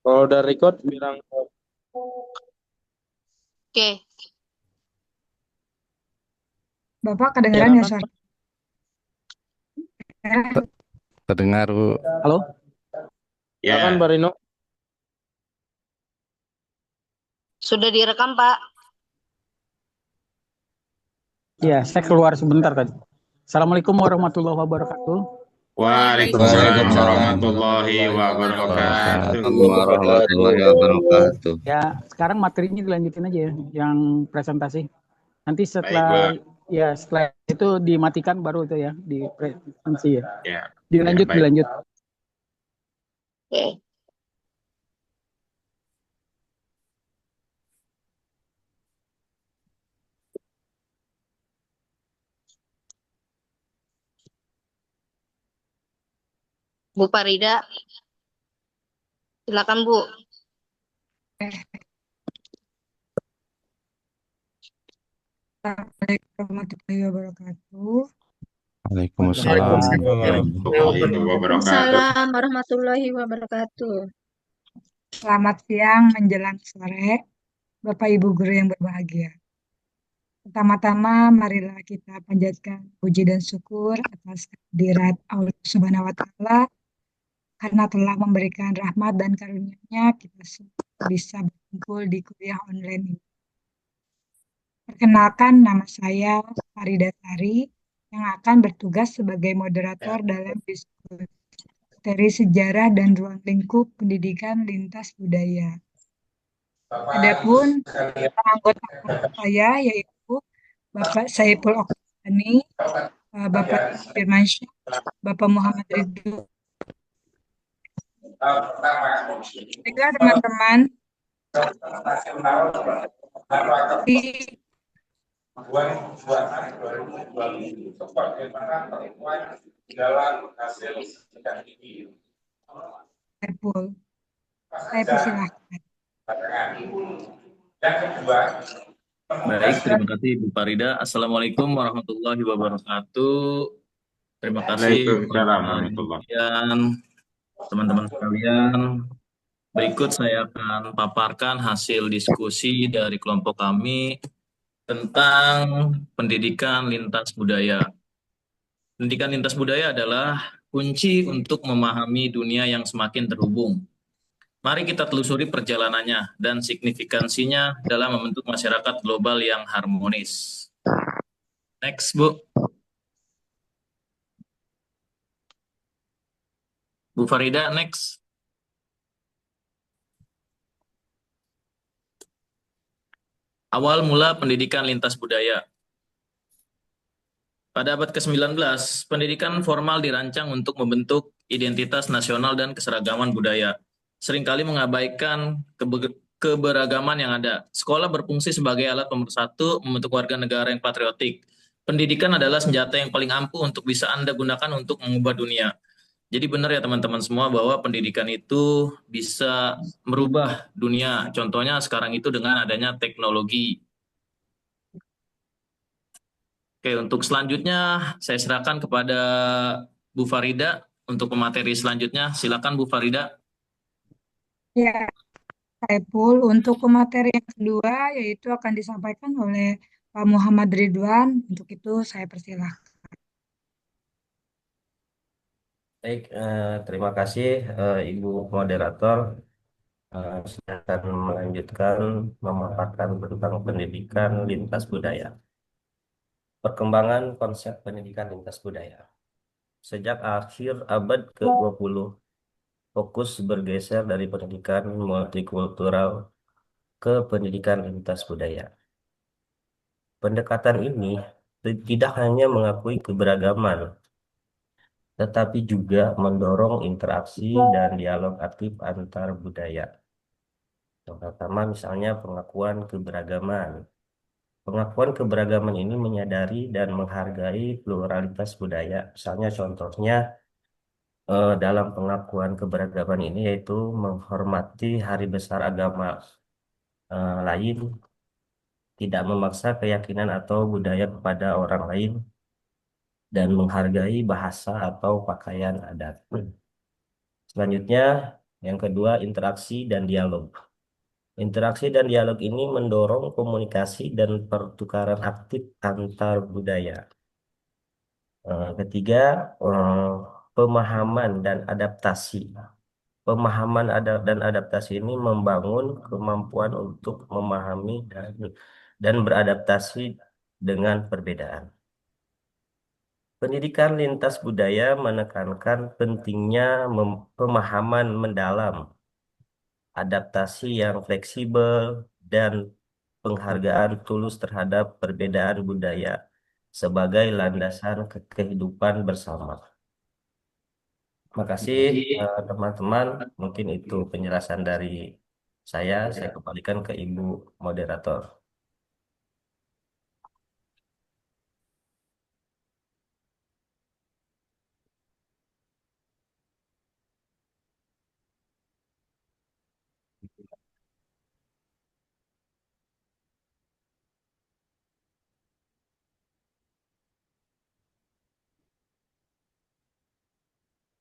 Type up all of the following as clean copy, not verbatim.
Kalau udah record bilang Oke, Bapak kedengaran ya silakan. suara? Terdengar, Bu. Halo? Silakan Ya, Pak Rino. sudah direkam, Pak. Iya, saya keluar sebentar tadi. Assalamualaikum warahmatullahi wabarakatuh. Waalaikumsalam Waalaikumsalam warahmatullahi warahmatullahi wabarakatuh. wabarakatuh. Warahmatullahi wabarakatuh. Ya, sekarang materinya dilanjutin aja ya, yang presentasi. Nanti Baik, setelah Pak. setelah itu dimatikan baru itu ya di presentasi ya. Ya, ya, Dilanjut, baik. dilanjut. Oke. Bu Farida, silakan Bu. Assalamualaikum warahmatullahi wabarakatuh. Waalaikumsalam. Waalaikumsalam warahmatullahi wabarakatuh. Waalaikumsalam warahmatullahi wabarakatuh. Selamat siang menjelang sore, Bapak Ibu guru yang berbahagia. Pertama-tama, marilah kita panjatkan puji dan syukur atas kehadirat Allah Subhanahu wa Ta'ala karena telah memberikan rahmat dan karunia-Nya kita semua bisa berkumpul di kuliah online ini. Perkenalkan, nama saya Farida Sari yang akan bertugas sebagai moderator dalam diskusi dari sejarah dan ruang lingkup pendidikan lintas budaya. Adapun anggota saya yaitu Bapak Saiful Oktani, Bapak Firmansyah, Bapak Muhammad Ridho. Baiklah teman-teman, di Saiful, saya persilahkan. Baik, terima kasih Bu Farida. Assalamualaikum warahmatullahi wabarakatuh. Terima kasih Waalaikumsalam warahmatullahi kalian, teman-teman sekalian. Berikut saya akan paparkan hasil diskusi dari kelompok kami tentang pendidikan lintas budaya. Pendidikan lintas budaya adalah kunci untuk memahami dunia yang semakin terhubung. Mari kita telusuri perjalanannya dan signifikansinya dalam membentuk masyarakat global yang harmonis. Next, Bu. Bu Farida, next. Awal mula pendidikan lintas budaya. Pada abad ke-19, pendidikan formal dirancang untuk membentuk identitas nasional dan keseragaman budaya. Seringkali mengabaikan keberagaman yang ada. Sekolah berfungsi sebagai alat pemersatu membentuk warga negara yang patriotik. Pendidikan adalah senjata yang paling ampuh untuk bisa Anda gunakan untuk mengubah dunia. Jadi benar ya teman-teman semua bahwa pendidikan itu bisa merubah dunia. Contohnya sekarang itu dengan adanya teknologi. Oke, untuk selanjutnya saya serahkan kepada Bu Farida untuk pemateri selanjutnya. Silakan Bu Farida. Ya, Saiful, untuk pemateri yang kedua yaitu akan disampaikan oleh Pak Muhammad Ridwan. Untuk itu saya persilahkan. Baik, terima kasih Ibu Moderator. Saya akan melanjutkan memaparkan tentang pendidikan lintas budaya. Perkembangan konsep pendidikan lintas budaya. Sejak akhir abad ke-20, fokus bergeser dari pendidikan multikultural ke pendidikan lintas budaya. Pendekatan ini tidak hanya mengakui keberagaman, tetapi juga mendorong interaksi dan dialog aktif antar budaya. Yang pertama misalnya pengakuan keberagaman. Pengakuan keberagaman ini menyadari dan menghargai pluralitas budaya. Misalnya contohnya dalam pengakuan keberagaman ini yaitu menghormati hari besar agama lain, tidak memaksa keyakinan atau budaya kepada orang lain, dan menghargai bahasa atau pakaian adat. Selanjutnya, Yang kedua, interaksi dan dialog. Interaksi dan dialog ini mendorong komunikasi dan pertukaran aktif antar budaya. Ketiga, pemahaman dan adaptasi. Pemahaman dan adaptasi ini membangun kemampuan untuk memahami dan beradaptasi dengan perbedaan. Pendidikan lintas budaya menekankan pentingnya pemahaman mendalam, adaptasi yang fleksibel, dan penghargaan tulus terhadap perbedaan budaya sebagai landasan kehidupan bersama. Terima kasih teman-teman. Mungkin itu penjelasan dari saya. Saya kembalikan ke Ibu moderator.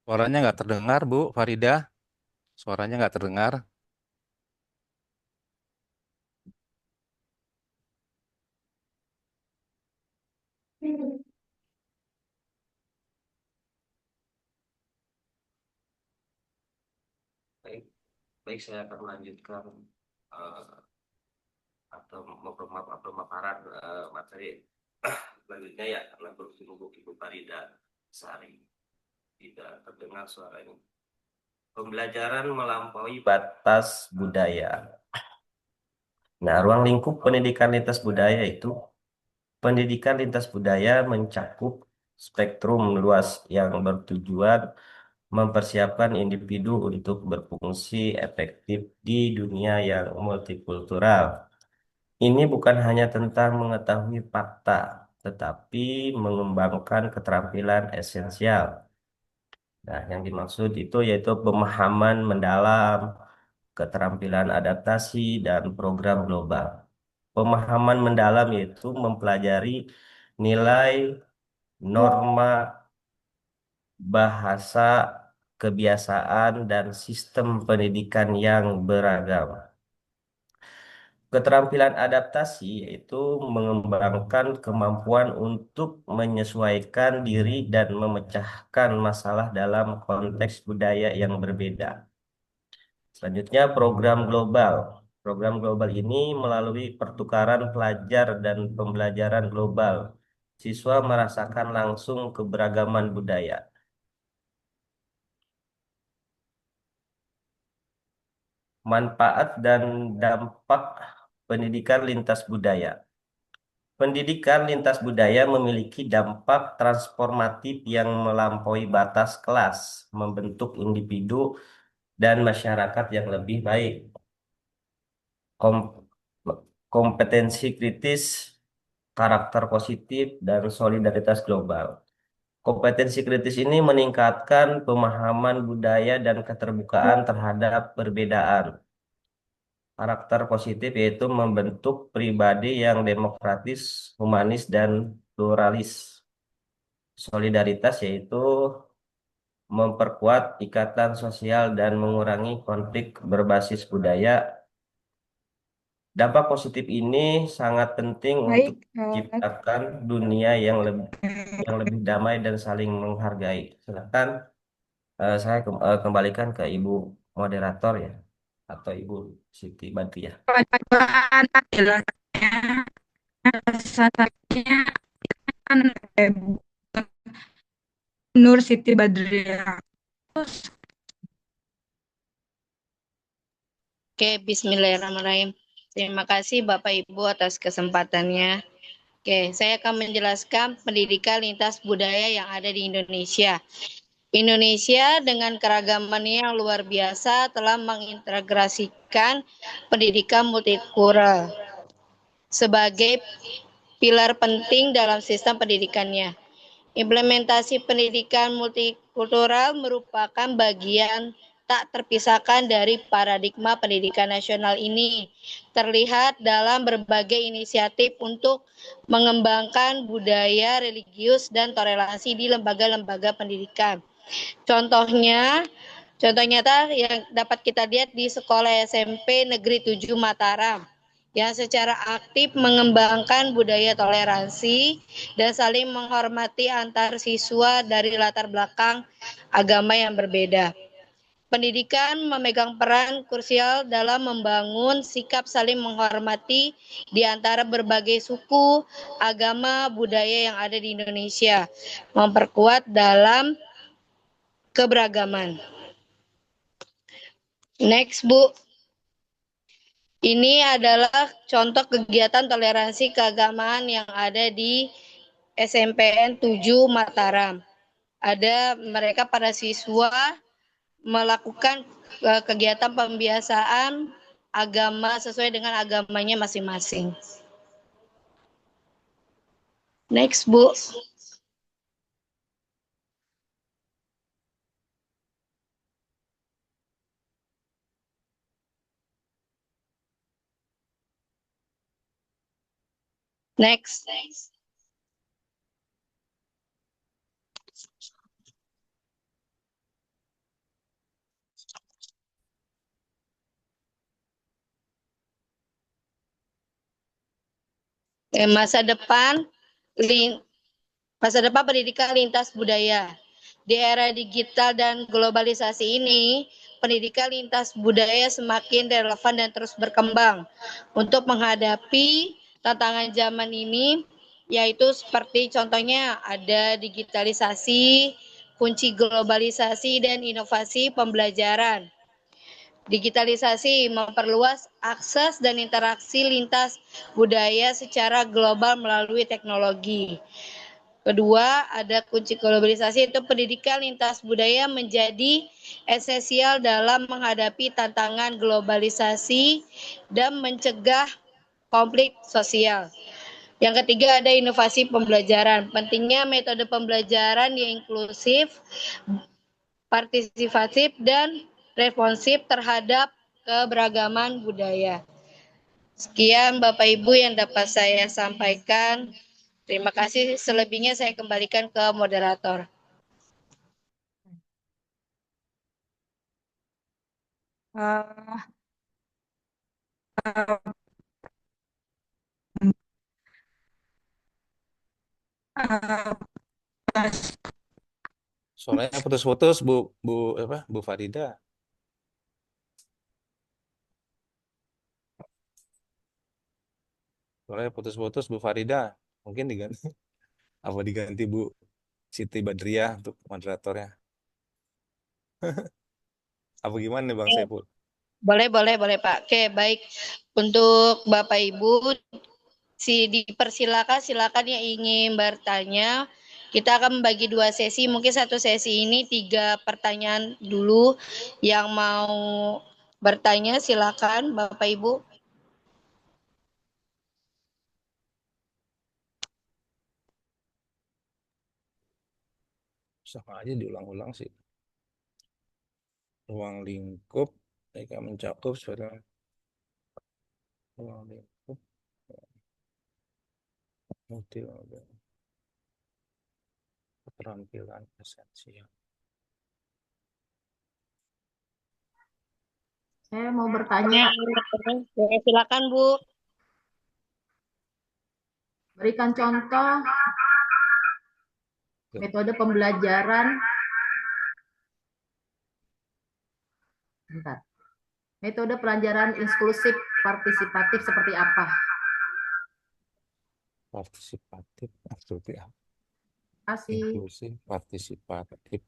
Suaranya nggak terdengar, Bu Farida. Suaranya nggak terdengar. Baik, saya akan melanjutkan atau pemaparan materi selanjutnya ya, karena berhubung Ibu Farida Sari tidak terdengar suaranya. Pembelajaran melampaui batas budaya. Nah, ruang lingkup pendidikan lintas budaya itu, pendidikan lintas budaya mencakup spektrum luas yang bertujuan mempersiapkan individu untuk berfungsi efektif di dunia yang multikultural. Ini bukan hanya tentang mengetahui fakta, tetapi mengembangkan keterampilan esensial. Nah, yang dimaksud itu yaitu pemahaman mendalam, keterampilan adaptasi, dan program global. Pemahaman mendalam yaitu mempelajari nilai, norma, bahasa, kebiasaan, dan sistem pendidikan yang beragam. Keterampilan adaptasi yaitu mengembangkan kemampuan untuk menyesuaikan diri dan memecahkan masalah dalam konteks budaya yang berbeda. Selanjutnya, program global. Program global ini melalui pertukaran pelajar dan pembelajaran global. Siswa merasakan langsung keberagaman budaya. Manfaat dan dampak pendidikan lintas budaya. Pendidikan lintas budaya memiliki dampak transformatif yang melampaui batas kelas, membentuk individu dan masyarakat yang lebih baik. Kompetensi kritis, karakter positif, dan solidaritas global. Kompetensi kritis ini meningkatkan pemahaman budaya dan keterbukaan terhadap perbedaan. Karakter positif yaitu membentuk pribadi yang demokratis, humanis, dan pluralis. Solidaritas yaitu memperkuat ikatan sosial dan mengurangi konflik berbasis budaya. Dampak positif ini sangat penting untuk menciptakan dunia yang lebih damai dan saling menghargai. Silakan saya kembalikan ke Ibu moderator ya, atau Ibu Siti Badriah. Nur Siti Badriah. Oke, bismillahirrahmanirrahim. Terima kasih Bapak Ibu atas kesempatannya. Oke, saya akan menjelaskan pendidikan lintas budaya yang ada di Indonesia. Indonesia dengan keragamannya yang luar biasa telah mengintegrasikan pendidikan multikultural sebagai pilar penting dalam sistem pendidikannya. Implementasi pendidikan multikultural merupakan bagian tak terpisahkan dari paradigma pendidikan nasional ini. Terlihat dalam berbagai inisiatif untuk mengembangkan budaya religius dan toleransi di lembaga-lembaga pendidikan. Contohnya, Contoh nyata yang dapat kita lihat di Sekolah SMP Negeri 7 Mataram yang secara aktif mengembangkan budaya toleransi dan saling menghormati antar siswa dari latar belakang agama yang berbeda. Pendidikan memegang peran krusial dalam membangun sikap saling menghormati di antara berbagai suku, agama, budaya yang ada di Indonesia, memperkuat dalam keberagaman. Next, Bu. Ini adalah contoh kegiatan toleransi keagamaan yang ada di SMPN 7 Mataram. Ada mereka para siswa melakukan kegiatan pembiasaan agama sesuai dengan agamanya masing-masing. Next, Bu. Next. Masa depan pendidikan lintas budaya. Di era digital dan globalisasi ini, pendidikan lintas budaya semakin relevan dan terus berkembang untuk menghadapi tantangan zaman ini, yaitu seperti contohnya ada digitalisasi, kunci globalisasi dan inovasi pembelajaran. Digitalisasi memperluas akses dan interaksi lintas budaya secara global melalui teknologi. Kedua, ada kunci globalisasi, itu pendidikan lintas budaya menjadi esensial dalam menghadapi tantangan globalisasi dan mencegah konflik sosial. Yang ketiga, ada inovasi pembelajaran. Pentingnya metode pembelajaran yang inklusif, partisipatif, dan responsif terhadap keberagaman budaya. Sekian Bapak Ibu yang dapat saya sampaikan. Terima kasih. Selebihnya saya kembalikan ke moderator. Eh, Suaranya putus-putus, Bu Farida. Suaranya putus-putus, Bu Farida. Mungkin diganti. Apa diganti Bu Siti Badriah untuk moderatornya? Apa gimana nih Bang Saiful? Boleh Pak. Oke, baik. Untuk Bapak Ibu, silakan yang ingin bertanya. Kita akan membagi 2 sesi. Mungkin satu sesi ini 3 pertanyaan dulu. Yang mau bertanya silakan Bapak Ibu. Sama aja diulang-ulang sih. Ruang lingkup, mereka mencakup sebenarnya. Ruang lingkup, multi-model, keterampilan esensial. Saya mau bertanya, Silakan Bu. berikan contoh metode pembelajaran. Bentar. Metode pelajaran inklusif partisipatif seperti apa? Partisipatif seperti apa? Kasih. Inklusif partisipatif.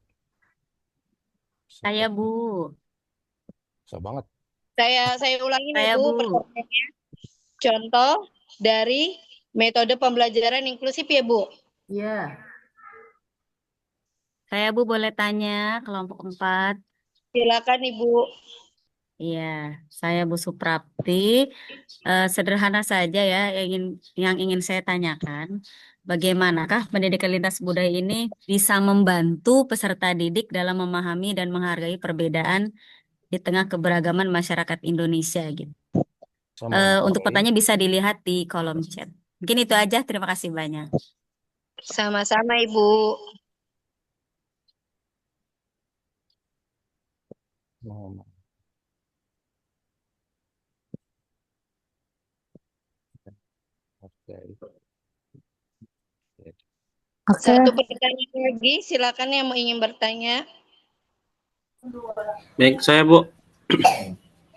Saya Bu. Susah banget. Saya ulangi nih Saya Bu Bu. pertanyaannya. Contoh dari metode pembelajaran inklusif ya Bu. Iya. Saya Bu boleh tanya kelompok 4. Silakan Ibu. Iya, saya Bu Suprapti. Sederhana saja ya yang ingin saya tanyakan. Bagaimanakah pendidikan lintas budaya ini bisa membantu peserta didik dalam memahami dan menghargai perbedaan di tengah keberagaman masyarakat Indonesia gitu. Untuk pertanyaan bisa dilihat di kolom chat. Mungkin itu aja. Terima kasih banyak. Sama-sama Ibu. Oh, oke. Oke, Satu pertanyaan lagi, silakan yang mau ingin bertanya. Baik, saya Bu.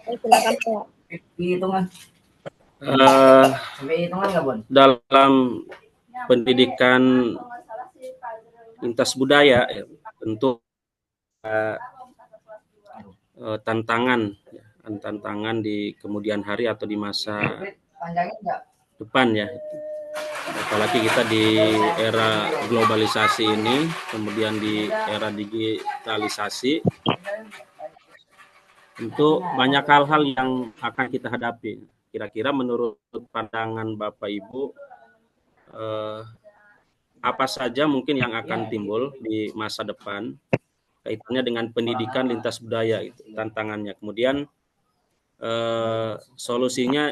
Silakan Pak. Dalam pendidikan lintas budaya, ya, tentu tantangan di kemudian hari atau di masa depan ya. Apalagi kita di era globalisasi ini, kemudian di era digitalisasi, tentu banyak hal-hal yang akan kita hadapi. Kira-kira menurut pandangan Bapak Ibu, apa saja mungkin yang akan timbul di masa depan kaitannya dengan pendidikan lintas budaya, gitu, tantangannya. Kemudian solusinya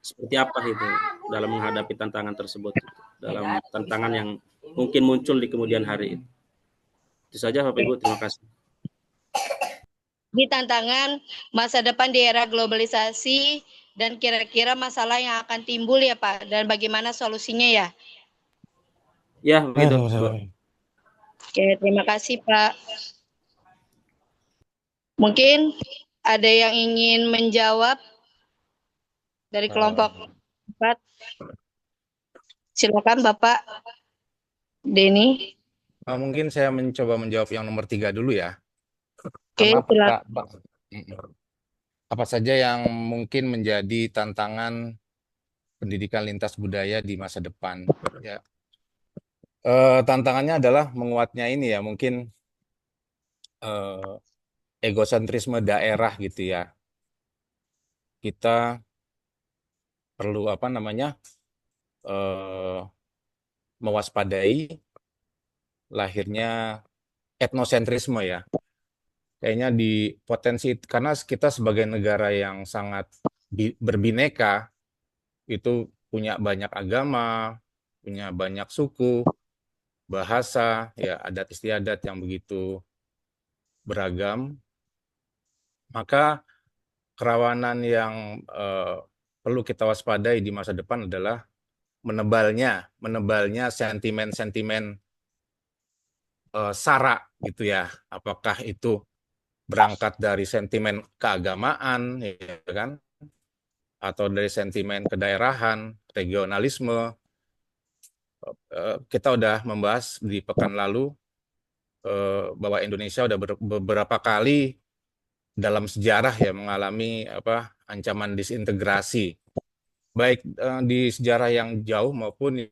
seperti apa itu dalam menghadapi tantangan tersebut, dalam tantangan yang mungkin muncul di kemudian hari. Itu saja Bapak Ibu, terima kasih. Di tantangan masa depan di era globalisasi dan kira-kira masalah yang akan timbul ya Pak, dan bagaimana solusinya ya? Ya, begitu. Oke, terima kasih Pak. Mungkin ada yang ingin menjawab dari kelompok 4. Silakan Bapak Denny. Mungkin saya mencoba menjawab yang nomor 3 dulu ya. Oke, silakan. Apa saja yang mungkin menjadi tantangan pendidikan lintas budaya di masa depan? Ya. Tantangannya adalah menguatnya ini ya, mungkin egosentrisme daerah gitu ya. Kita perlu mewaspadai lahirnya etnosentrisme ya. Kayaknya di potensi, karena kita sebagai negara yang sangat berbineka, itu punya banyak agama, punya banyak suku, bahasa, ya adat istiadat yang begitu beragam, maka kerawanan yang perlu kita waspadai di masa depan adalah menebalnya sentimen-sentimen sara gitu ya. Apakah itu berangkat dari sentimen keagamaan, ya kan, atau dari sentimen kedaerahan, regionalisme. Kita udah membahas di pekan lalu bahwa Indonesia udah beberapa kali dalam sejarah ya mengalami ancaman disintegrasi, baik di sejarah yang jauh maupun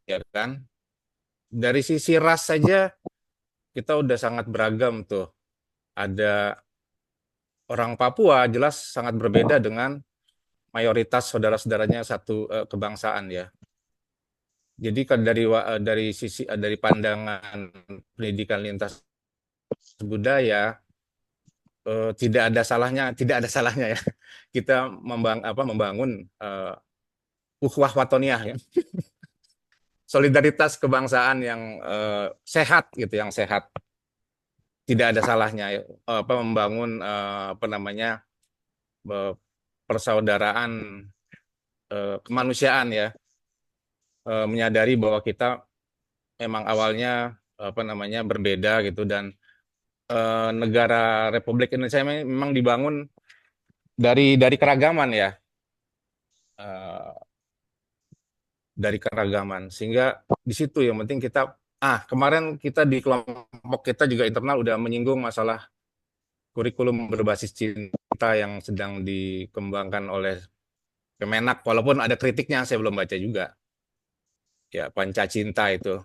ya kan. Dari sisi ras saja kita udah sangat beragam tuh. Ada orang Papua jelas sangat berbeda dengan mayoritas saudara-saudaranya satu kebangsaan ya. Jadi kan dari pandangan pendidikan lintas budaya tidak ada salahnya ya kita membangun ukhuwah watoniyah ya. Solidaritas kebangsaan yang sehat gitu, yang sehat. Tidak ada salahnya membangun persaudaraan kemanusiaan ya. Menyadari bahwa kita memang awalnya berbeda gitu, dan negara Republik Indonesia memang dibangun dari keragaman ya. Dari keragaman, sehingga di situ yang penting kita kemarin kita di kelompok kita juga internal udah menyinggung masalah kurikulum berbasis cinta yang sedang dikembangkan oleh Kemenak, walaupun ada kritiknya, saya belum baca juga ya. Pancacinta itu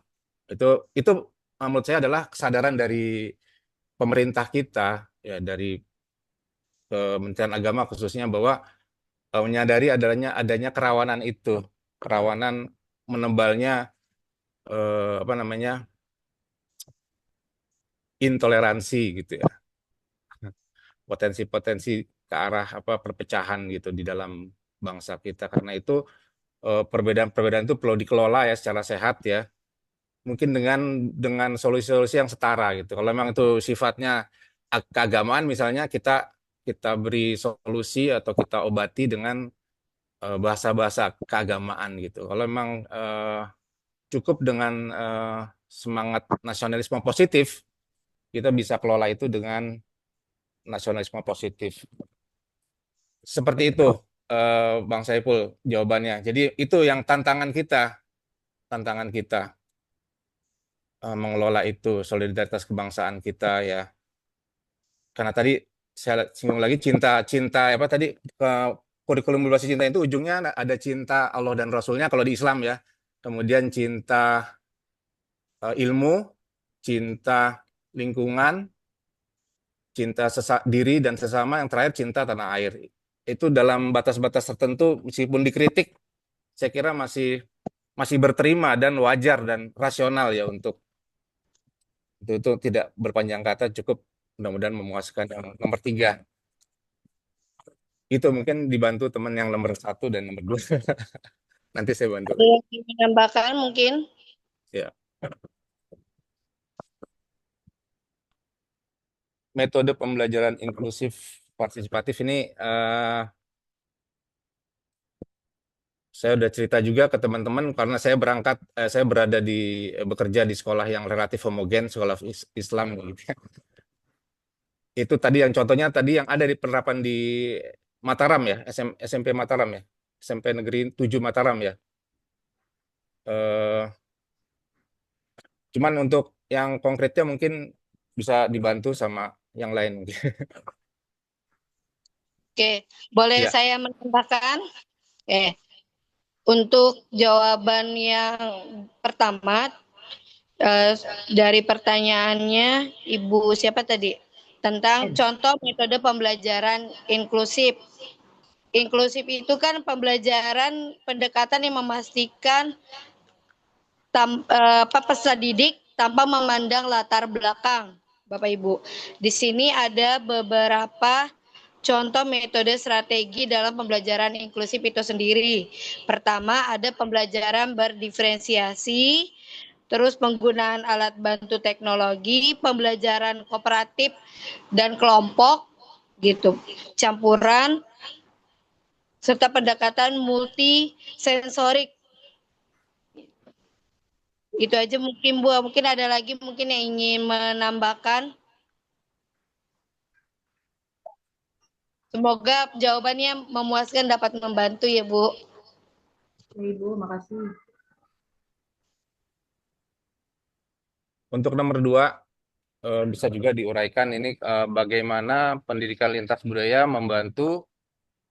menurut saya adalah kesadaran dari pemerintah kita ya, dari Kementerian Agama khususnya, bahwa menyadari adanya kerawanan itu, kerawanan menebalnya intoleransi gitu ya, potensi-potensi ke arah perpecahan gitu di dalam bangsa kita. Karena itu perbedaan-perbedaan itu perlu dikelola ya secara sehat ya, mungkin dengan solusi-solusi yang setara gitu. Kalau memang itu sifatnya keagamaan misalnya kita beri solusi atau kita obati dengan bahasa-bahasa keagamaan gitu. Kalau memang cukup dengan semangat nasionalisme positif, kita bisa kelola itu dengan nasionalisme positif. Seperti itu, Bang Saiful, jawabannya. Jadi itu yang tantangan kita mengelola itu solidaritas kebangsaan kita ya. Karena tadi saya singgung lagi cinta apa tadi kurikulum berbasis cinta itu ujungnya ada cinta Allah dan Rasulnya kalau di Islam ya. Kemudian cinta ilmu, cinta lingkungan, cinta diri dan sesama, yang terakhir cinta tanah air. Itu dalam batas-batas tertentu meskipun dikritik, saya kira masih berterima dan wajar dan rasional ya untuk itu tidak berpanjang kata, cukup mudah-mudahan memuaskan yang nomor 3. Itu mungkin dibantu teman yang nomor 1 dan nomor 2. Nanti saya bantu. Ada yang ingin menambahkan mungkin? Ya. Metode pembelajaran inklusif partisipatif ini saya udah cerita juga ke teman-teman karena saya berada bekerja di sekolah yang relatif homogen, sekolah Islam gitu. Itu tadi yang contohnya tadi yang ada di penerapan di Mataram ya, SMP Mataram ya, SMP Negeri 7 Mataram ya. Cuman untuk yang konkretnya mungkin bisa dibantu sama yang lain. Oke, boleh Ya. saya menambahkan? Untuk jawaban yang pertama, dari pertanyaannya Ibu siapa tadi? Tentang contoh metode pembelajaran inklusif. Inklusif itu kan pembelajaran pendekatan yang memastikan peserta didik tanpa memandang latar belakang, Bapak Ibu. Di sini ada beberapa contoh metode strategi dalam pembelajaran inklusif itu sendiri. Pertama, ada pembelajaran berdiferensiasi, terus penggunaan alat bantu teknologi, pembelajaran kooperatif dan kelompok, gitu, campuran, serta pendekatan multisensorik. Itu aja mungkin Bu, mungkin ada lagi mungkin yang ingin menambahkan. Semoga jawabannya memuaskan, dapat membantu ya Bu. Ibu, makasih. Untuk nomor 2 bisa juga diuraikan ini bagaimana pendidikan lintas budaya membantu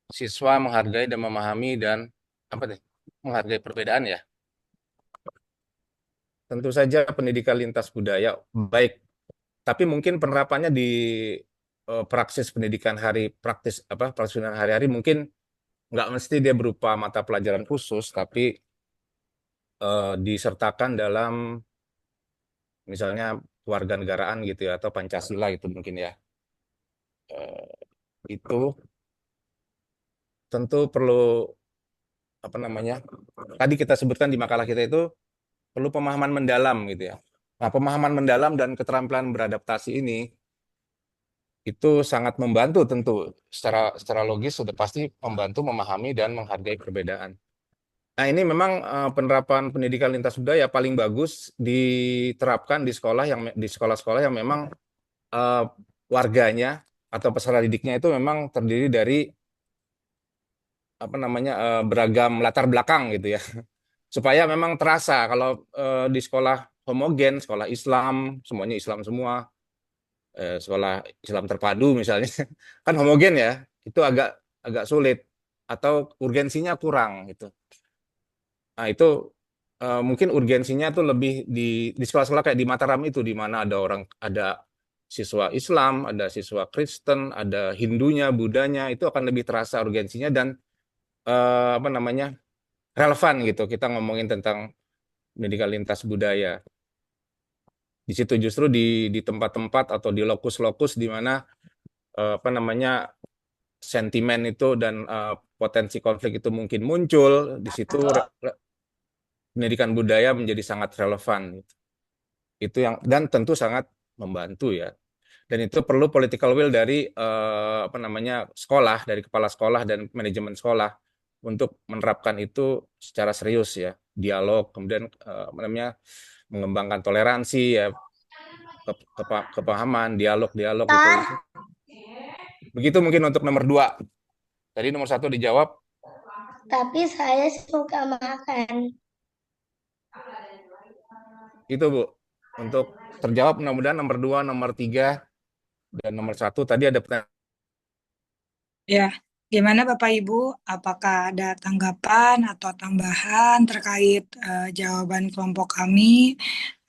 siswa menghargai dan memahami dan menghargai perbedaan ya. Tentu saja pendidikan lintas budaya baik, tapi mungkin penerapannya di praksis pendidikan hari-hari mungkin nggak mesti dia berupa mata pelajaran khusus, tapi disertakan dalam misalnya kewarganegaraan gitu ya, atau Pancasila gitu mungkin ya. Itu tentu perlu tadi kita sebutkan di makalah kita itu perlu pemahaman mendalam gitu ya. Nah, pemahaman mendalam dan keterampilan beradaptasi ini itu sangat membantu tentu secara logis sudah pasti membantu memahami dan menghargai perbedaan. Nah, ini memang penerapan pendidikan lintas budaya paling bagus diterapkan di sekolah-sekolah yang memang warganya atau peserta didiknya itu memang terdiri dari beragam latar belakang gitu ya. Supaya memang terasa kalau di sekolah homogen, sekolah Islam, semuanya Islam semua, sekolah Islam terpadu misalnya, kan homogen ya, itu agak sulit atau urgensinya kurang gitu. Nah itu mungkin urgensinya tuh lebih di sekolah-sekolah kayak di Mataram itu, di mana ada siswa Islam, ada siswa Kristen, ada Hindunya, Budanya, itu akan lebih terasa urgensinya dan relevan gitu. Kita ngomongin tentang pendidikan lintas budaya. Di situ justru di tempat-tempat atau di lokus-lokus di mana sentimen itu dan potensi konflik itu mungkin muncul, di situ pendidikan budaya menjadi sangat relevan. Itu yang dan tentu sangat membantu ya. Dan itu perlu political will dari apa namanya sekolah, dari kepala sekolah dan manajemen sekolah untuk menerapkan itu secara serius ya, dialog, kemudian apa namanya mengembangkan toleransi ya, kepahaman, dialog itu. Begitu mungkin untuk nomor 2. Tadi nomor 1 dijawab. Tapi saya suka makan. Itu Bu. Untuk terjawab mudah-mudahan nomor 2, nomor 3, dan nomor 1 tadi ada pertanyaan. Ya, gimana Bapak Ibu? Apakah ada tanggapan atau tambahan terkait jawaban kelompok kami?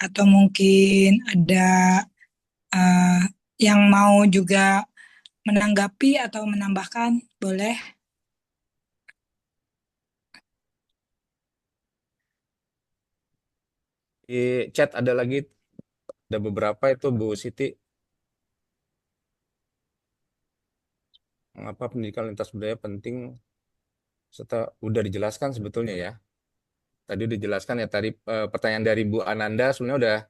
Atau mungkin ada yang mau juga menanggapi atau menambahkan? Boleh? Di chat ada lagi, ada beberapa itu Bu Siti. Mengapa pendidikan lintas budaya penting? Setelah udah dijelaskan sebetulnya ya. Tadi udah dijelaskan ya, tadi pertanyaan dari Bu Ananda sebenarnya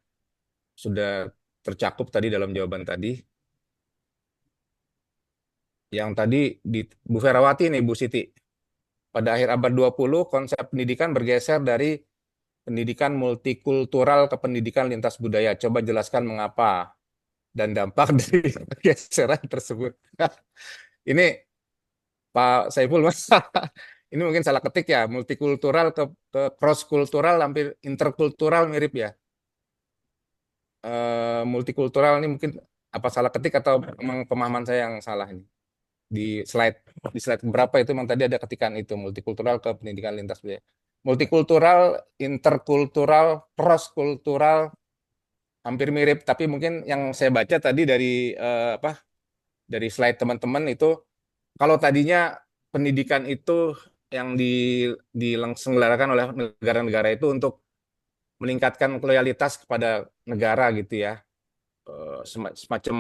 sudah tercakup tadi dalam jawaban tadi. Yang tadi di Bu Ferawati nih Bu Siti. Pada akhir abad 20 konsep pendidikan bergeser dari pendidikan multikultural ke pendidikan lintas budaya. Coba jelaskan mengapa dan dampak dari pergeseran tersebut. Ini Pak Saiful, Mas. Ini mungkin salah ketik ya, multikultural ke cross kultural, hampir interkultural mirip ya. Multikultural ini mungkin apa salah ketik atau memang pemahaman saya yang salah ini. Di slide berapa itu memang tadi ada ketikan itu, multikultural ke pendidikan lintas budaya. Multikultural, interkultural, cross kultural hampir mirip, tapi mungkin yang saya baca tadi dari dari slide teman-teman itu, kalau tadinya pendidikan itu yang diselenggarakan oleh negara-negara itu untuk meningkatkan loyalitas kepada negara gitu ya, semacam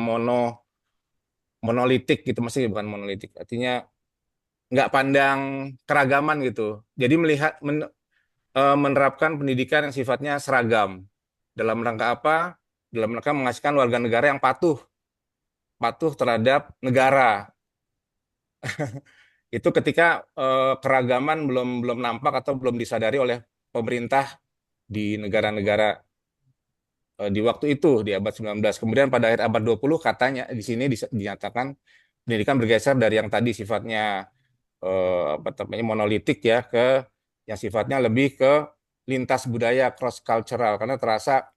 monolitik gitu, masih bukan monolitik, artinya nggak pandang keragaman gitu. Jadi menerapkan pendidikan yang sifatnya seragam. Dalam rangka apa? Dalam rangka menghasilkan warga negara yang patuh terhadap negara. Itu ketika keragaman belum nampak atau belum disadari oleh pemerintah di negara-negara di waktu itu, di abad 19. Kemudian pada akhir abad 20 katanya di sini dinyatakan pendidikan bergeser dari yang tadi sifatnya apa namanya monolitik ya ke yang sifatnya lebih ke lintas budaya, cross cultural, karena terasa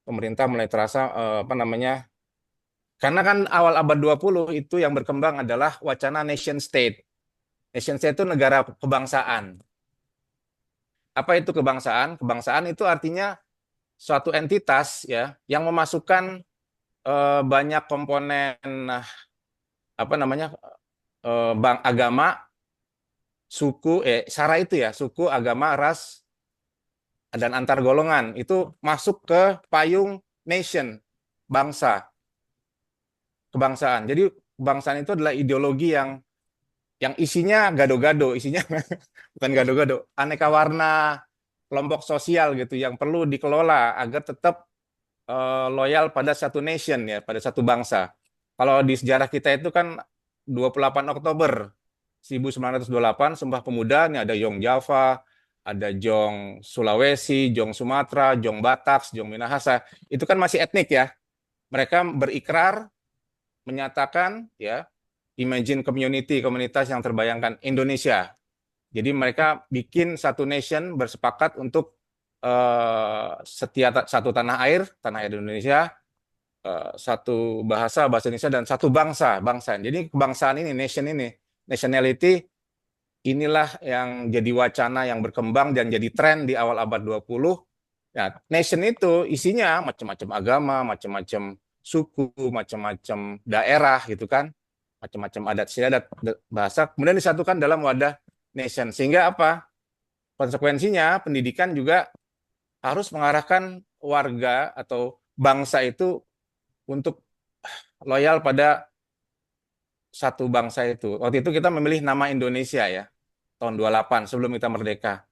pemerintah mulai terasa apa namanya, karena kan awal abad 20 itu yang berkembang adalah wacana nation state. Nation state itu negara kebangsaan. Apa itu kebangsaan? Kebangsaan itu artinya suatu entitas ya yang memasukkan banyak komponen apa namanya agama, suku, sara itu ya, suku, agama, ras, dan antar golongan itu masuk ke payung nation, bangsa, kebangsaan. Jadi kebangsaan itu adalah ideologi yang isinya gado-gado, isinya bukan gado-gado, aneka warna, kelompok sosial gitu yang perlu dikelola agar tetap loyal pada satu nation ya, pada satu bangsa. Kalau di sejarah kita itu kan 28 Oktober 1928 Sumpah Pemuda, ini ada Yong Java, ada Jong Sulawesi, Jong Sumatera, Jong Batak, Jong Minahasa. Itu kan masih etnik ya. Mereka berikrar menyatakan ya, imagine community, komunitas yang terbayangkan Indonesia. Jadi mereka bikin satu nation bersepakat untuk setiap satu tanah air Indonesia, satu bahasa Indonesia, dan satu bangsa. Jadi kebangsaan ini, nation ini, nationality, inilah yang jadi wacana yang berkembang dan jadi tren di awal abad 20. Nah, nation itu isinya macam-macam agama, macam-macam suku, macam-macam daerah gitu kan, macam-macam adat istiadat, bahasa, kemudian disatukan dalam wadah nation. Sehingga apa? Konsekuensinya pendidikan juga harus mengarahkan warga atau bangsa itu untuk loyal pada satu bangsa itu. Waktu itu kita memilih nama Indonesia ya, tahun 28 sebelum kita merdeka.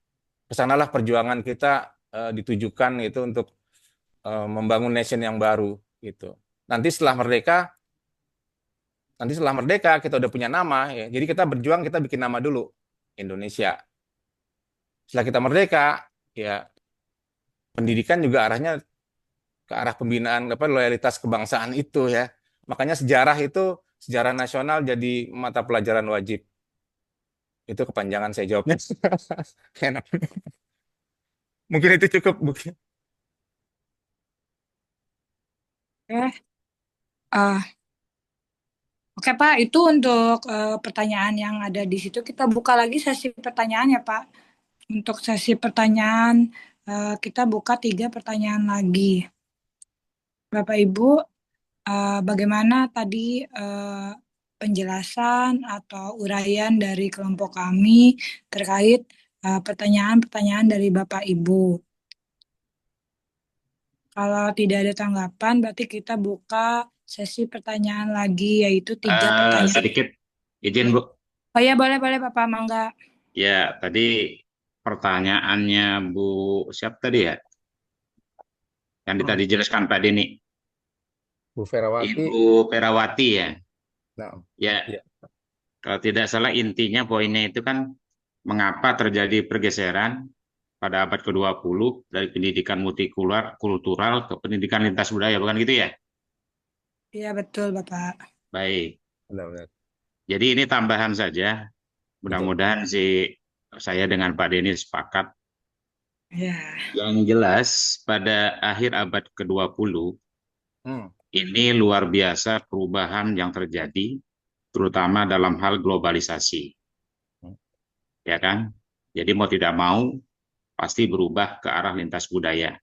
Kesanalah perjuangan kita ditujukan itu untuk membangun nation yang baru gitu. Nanti setelah merdeka nanti setelah merdeka kita udah punya nama ya. Jadi kita berjuang, kita bikin nama dulu Indonesia. Setelah kita merdeka, ya pendidikan juga arahnya ke arah pembinaan loyalitas kebangsaan itu ya. Makanya sejarah nasional jadi mata pelajaran wajib. Itu kepanjangan saya jawabnya. Enak. Mungkin itu cukup, mungkin. Eh, ah, Oke Pak, itu untuk pertanyaan yang ada di situ. Kita buka lagi sesi pertanyaan ya Pak. Untuk sesi pertanyaan, kita buka 3 pertanyaan lagi. Bapak Ibu, bagaimana tadi penjelasan atau uraian dari kelompok kami terkait pertanyaan-pertanyaan dari Bapak Ibu? Kalau tidak ada tanggapan, berarti kita buka sesi pertanyaan lagi, yaitu 3 pertanyaan. Sedikit izin Bu. Oh ya, boleh Bapak, mangga. Ya, tadi pertanyaannya Bu siapa tadi ya? Yang tadi dijelaskan Pak Denny. Bu Ferawati. Ibu Ferawati ya. Nah, Ya, ya. kalau tidak salah intinya poinnya itu kan mengapa terjadi pergeseran pada abad ke-20 dari pendidikan multikultural ke pendidikan lintas budaya, bukan gitu ya? Iya, betul Bapak. Baik. Benar-benar. Jadi ini tambahan saja. Mudah-mudahan saya dengan Pak Denny sepakat. Ya. Yang jelas pada akhir abad ke-20 ini luar biasa perubahan yang terjadi, terutama dalam hal globalisasi. Ya kan? Jadi mau tidak mau pasti berubah ke arah lintas budaya.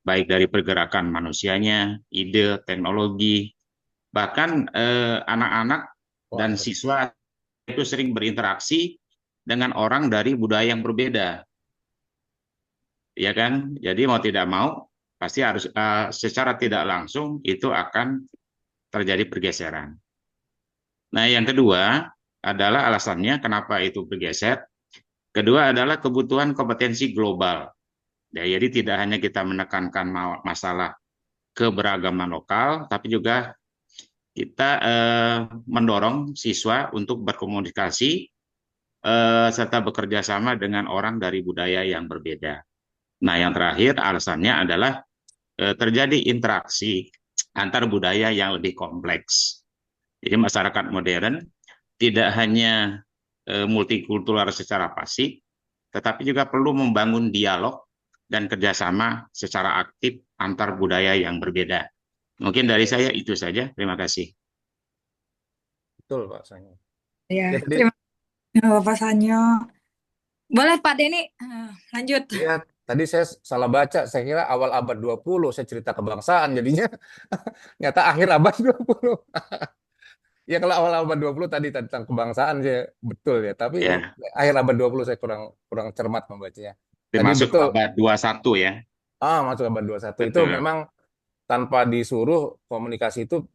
Baik dari pergerakan manusianya, ide, teknologi, bahkan anak-anak dan siswa itu sering berinteraksi dengan orang dari budaya yang berbeda. Ya kan? Jadi mau tidak mau pasti harus secara tidak langsung itu akan terjadi pergeseran. Nah, yang kedua adalah alasannya kenapa itu bergeser. Kedua adalah kebutuhan kompetensi global. Ya, jadi tidak hanya kita menekankan masalah keberagaman lokal, tapi juga kita mendorong siswa untuk berkomunikasi serta bekerja sama dengan orang dari budaya yang berbeda. Nah, yang terakhir alasannya adalah terjadi interaksi antar budaya yang lebih kompleks. Jadi masyarakat modern tidak hanya multikultural secara pasif, tetapi juga perlu membangun dialog dan kerjasama secara aktif antar budaya yang berbeda. Mungkin dari saya itu saja. Terima kasih. Betul Pak Sanyo. Ya, Ya, tadi, terima kasih Bapak Sanyo. Boleh Pak Denny, lanjut. ya, tadi saya salah baca. Saya kira awal abad 20 saya cerita kebangsaan. Jadinya nyata akhir abad 20. Ya kalau awal abad 20 tadi tentang kebangsaan saya betul ya. Tapi Ya. akhir abad 20 saya kurang cermat membacanya. Tadi Termasuk betul. abad 21 ya. Masuk abad 21. Itu Betul. memang tanpa disuruh komunikasi itu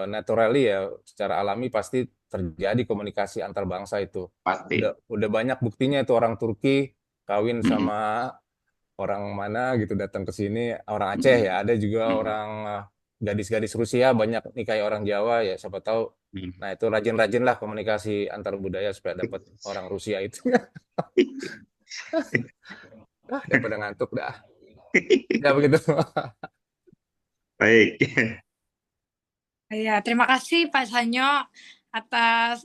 naturally ya, secara alami pasti terjadi komunikasi antar bangsa itu. Pasti. Udah banyak buktinya itu orang Turki kawin sama orang mana gitu datang ke sini, orang Aceh ya, ada juga orang gadis-gadis Rusia banyak nikahi orang Jawa ya, siapa tahu. Nah, itu rajin-rajin lah komunikasi antar budaya supaya dapat orang Rusia itu. Daripada ngantuk dah. Ya begitu. Baik. Ya, terima kasih Pak Sanyo atas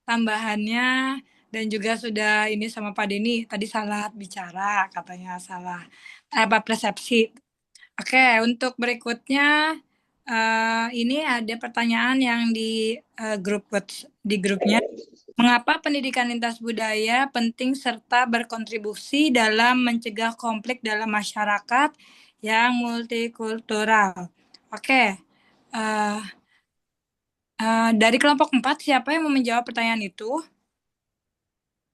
tambahannya dan juga sudah ini sama Pak Denny. Tadi salah bicara, katanya salah persepsi. Oke, untuk berikutnya ini ada pertanyaan yang di grupnya. Mengapa pendidikan lintas budaya penting serta berkontribusi dalam mencegah konflik dalam masyarakat yang multikultural? Oke, dari kelompok 4 siapa yang mau menjawab pertanyaan itu?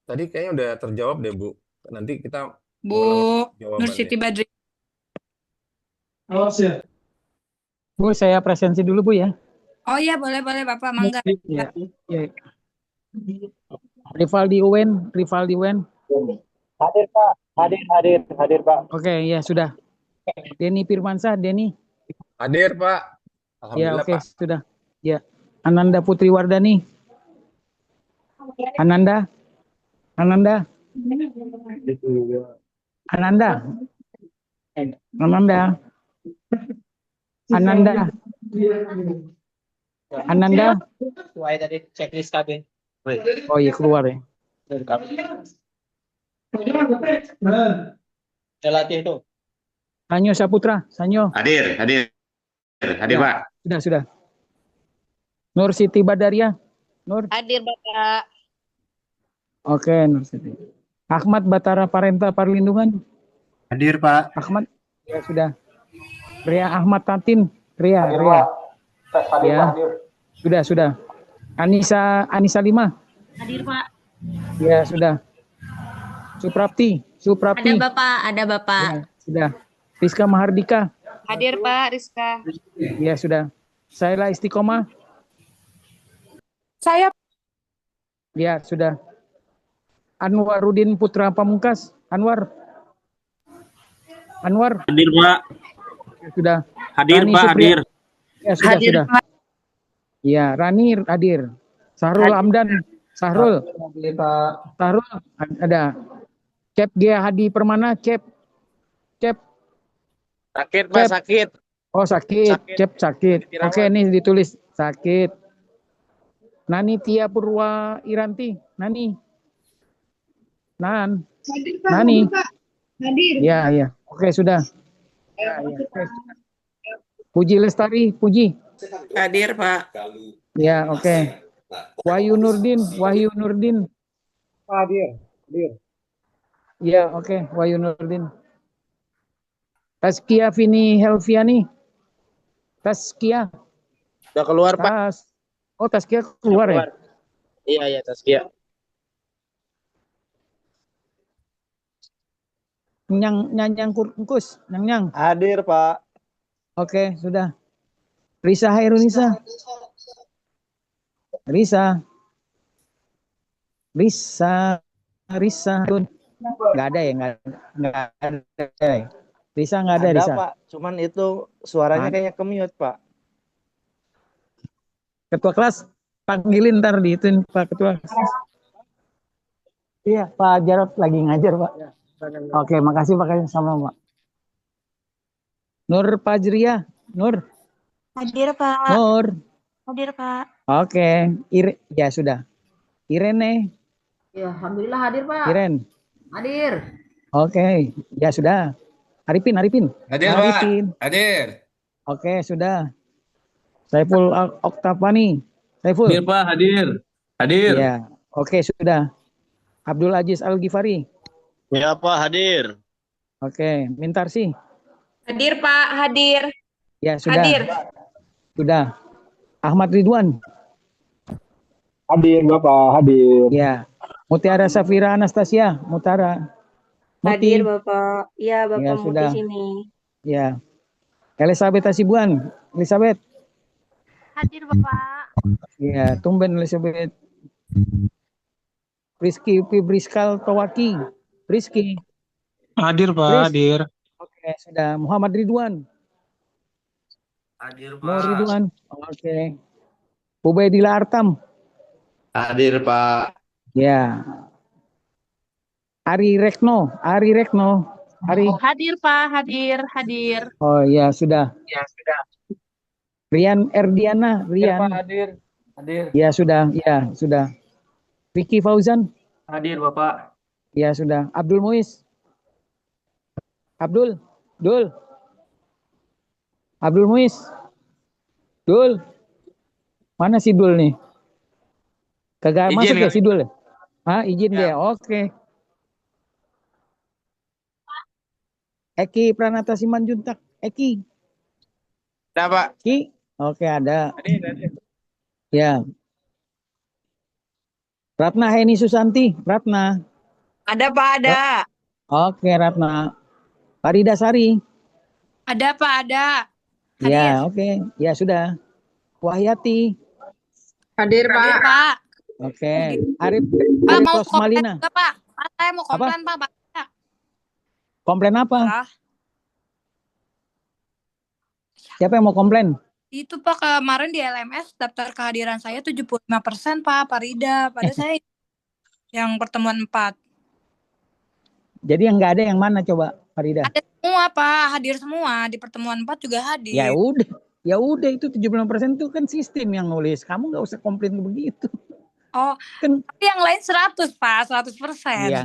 Tadi kayaknya udah terjawab deh Bu. Nanti kita Bu Nur Siti Badri. Oh, siap. Bu, saya presensi dulu Bu ya. Oh iya, boleh Bapak, mangga. Ya, ya. Rivaldi Uwen. Hadir Pak, hadir Pak. Oke, ya sudah. Denny Firmansyah, Denny. Hadir Pak. Ya, Alhamdulillah oke, Pak. sudah. Ya. Ananda Putri Wardani. Ananda. Ananda. Ananda. Ananda. Ananda. Ananda. Sesuai tadi checklist KB. Oh iya keluar ya. Relatif tuh. Sanyo Saputra. Sanyo. Hadir, hadir. Hadir, Pak. Sudah. Nur Siti Badaria. Nur. Hadir Bapak. Oke, Nur Siti. Ahmad Batara Parenta Perlindungan. Hadir, Pak. Ahmad. Ya sudah. Ria Ahmad Tatin. Ria. Hadir, Ria. Pak. Hadir, Ya. Pak. Hadir. Sudah. Anissa Lima. Hadir, Pak. Ya, sudah. Suprapti. Ada Bapak, ada Bapak. Ya, sudah. Rizka Mahardika. Hadir Pak Rizka. Ya, sudah. Saila Istiqomah. Saya. Ya, sudah. Anwarudin Putra Pamungkas. Anwar. Hadir, Pak. Ya, sudah. Hadir, Rani Pak, Supriya- hadir. Ya, sudah, Hadir, sudah. Pak. Ya, Rani hadir. Sahrul Hamdan. Sahrul. Hadir, Pak. Sahrul ada. Cep Gia Hadi Permana. Cep. Sakit, Pak, Cep. sakit. Oh, sakit. Sakit. Cep sakit. Dirawat. Oke, ini ditulis sakit. Nani Tia Purwa Iranti. Nani. Nani. Ya. Oke, sudah. Ya. Puji Lestari, Puji. Hadir, Pak. Ya, oke. Wahyu Nurdin. Hadir. Ya, oke. Wahyu Nurdin. Taskia Vini Helviani. Taskia. Udah keluar, Pak. Taskia keluar ya? Iya, Taskia. Nyang Kurkus. Nyang. Hadir, Pak. Oke, sudah. Risa Hairunisa. Risa. Nggak ada ya? Nggak ada ya? Risa nggak ada, Risa. Pak. Cuman itu suaranya kayaknya ke-mute, Pak. Ketua kelas, panggilin ntar diituin Pak Ketua. Iya, Pak Jarot lagi ngajar, Pak. Oke, makasih Pak. Sama Pak. Nur Pajria. Nur. Hadir, Pak. Nur. Hadir, Pak. Oke. Ya sudah. Irene. Ya, alhamdulillah hadir, Pak. Iren. Hadir. Oke. Ya sudah. Arifin. Hadir, Pak. Hadir. Oke, sudah. Saiful Oktavani. Saiful. Hadir, Pak. Hadir. Ya. Oke, sudah. Abdul Aziz Al-Ghifari. Ya, Pak, hadir. Oke, Mintarsi. Hadir, Pak. Hadir. Ya, sudah. Hadir. Sudah. Ahmad Ridwan. Hadir, Bapak. Hadir. Ya. Mutiara Safira Anastasia. Mutara. Muti. Hadir, Bapak. Iya, Bapak Ya, Muti sudah. sini. Ya. Elizabeth Asibuan. Elizabeth. Hadir, Bapak. Ya, tumben Elizabeth. Rizky Fibriskal Towaki. Rizky. Hadir, Pak. Riz. Hadir. Oke, sudah. Muhammad Ridwan. Hadir, Nur Ridwan. Oke. Ubaidillah Artam. Hadir, Pak. Ya. Ari Rekno. Ari. Hadir, Pak. Hadir. Oh ya, sudah. Rian Erdiana. Hadir. Ya, sudah. Vicky Fauzan. Hadir, Bapak. Ya, sudah. Abdul Muiz. Abdul Muiz. Dul. Mana si Dul nih? Kagak Izin, masuk ya Kak. si Dul? Izin dia. Oke. Eki Pranata Simanjuntak. Eki. Ada, Pak. Ki. Oke, ada. Hadir. Ya. Ratna Heni Susanti. Ratna. Ada, Pak. Ada. Oke, Ratna. Farida Sari. Ada, Pak. Ada. Ya, oke. Ya, sudah. Wahyati. Hadir, Pak. Oke. Arif Pak, mau Rosmalina. komplain juga, Pak. Saya mau komplain, Pak. Komplain apa? Siapa yang mau komplain? Itu Pak, kemarin di LMS daftar kehadiran saya 75% Pak, Farida. Padahal saya yang pertemuan 4. Jadi yang nggak ada yang mana coba, Farida? Ada semua Pak, hadir semua. Di pertemuan 4 juga Ya hadir. udah, ya udah itu 75% itu kan sistem yang nulis. Kamu nggak usah komplain begitu. Oh, Kan tapi yang lain 100 Pak, 100%. ya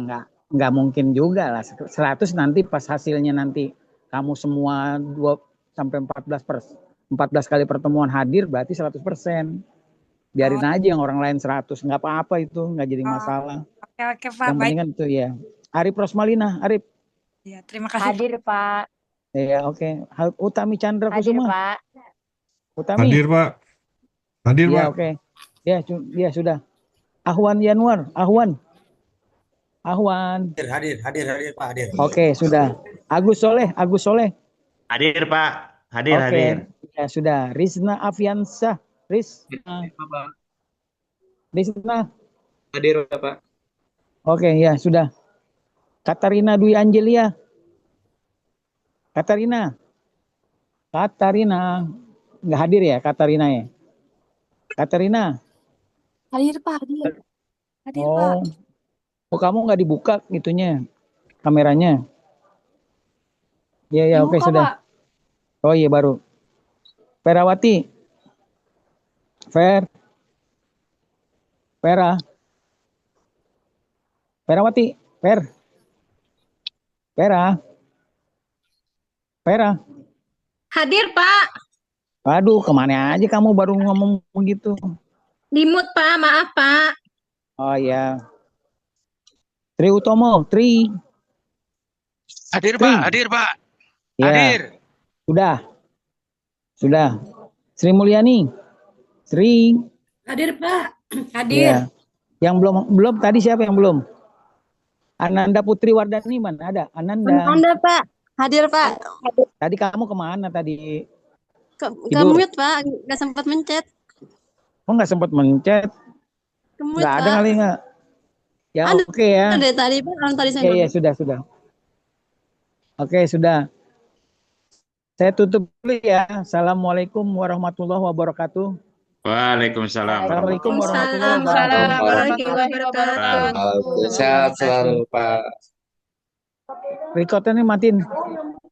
nggak mungkin juga lah. 100 nanti pas hasilnya nanti kamu semua 14 kali pertemuan hadir berarti 100%. Biarin aja yang orang lain 100, nggak apa-apa itu, nggak jadi masalah. Oke Pak, Yang baik. penting kan itu ya. Arif Rosmalina, Arif. Ya, terima kasih. Hadir Pak. Ya oke. Utami Chandra Hadir Kusuma. Pak. Utami. Hadir, Pak. Hadir, Ya Pak. oke. Ya sudah. Ahwan Yanwar, Ahwan. Hadir, Pak, hadir. Oke, sudah. Agus Soleh. Hadir, Pak. Hadir, Oke. hadir. Ya sudah. Rizna Afiansah. Rizna. Hadir, Pak. Oke, ya sudah. Katarina Dwi Angelia. Katarina. Nggak hadir ya Katarina ya? Katarina. Hadir Pak, hadir. Hadir Pak. Oh, kamu nggak dibuka itunya, kameranya. Ya, oke Dibuka, sudah. Pak. Oh iya baru. Perawati. Perawati. Pera. Hadir, Pak. Aduh, kemana aja kamu baru ngomong begitu? Di mute, Pak. Maaf, Pak. Oh ya. Tri Utomo, Tri. Hadir, Tri. Pak. Hadir, Pak. Ya. Hadir. Sudah. Sri Mulyani. Sri. Hadir Pak. Hadir. Ya. Yang belum tadi siapa yang belum? Ananda Putri Wardani mana ada? Ananda, Pak. Hadir, Pak. Tadi kamu kemana tadi? Ke mute, Pak. Nggak sempat mencet. Oh nggak sempat mencet? Ke mute, Nggak ada Pak. kali nggak? Ya Ada, oke ya. Ada tadi, Pak. Orang tadi saya Ya sudah. Oke sudah. Saya tutup dulu ya. Assalamualaikum warahmatullahi wabarakatuh. Waalaikumsalam. Assalamualaikum warahmatullahi wabarakatuh. Sehat selalu, Pak. Recordnya matiin.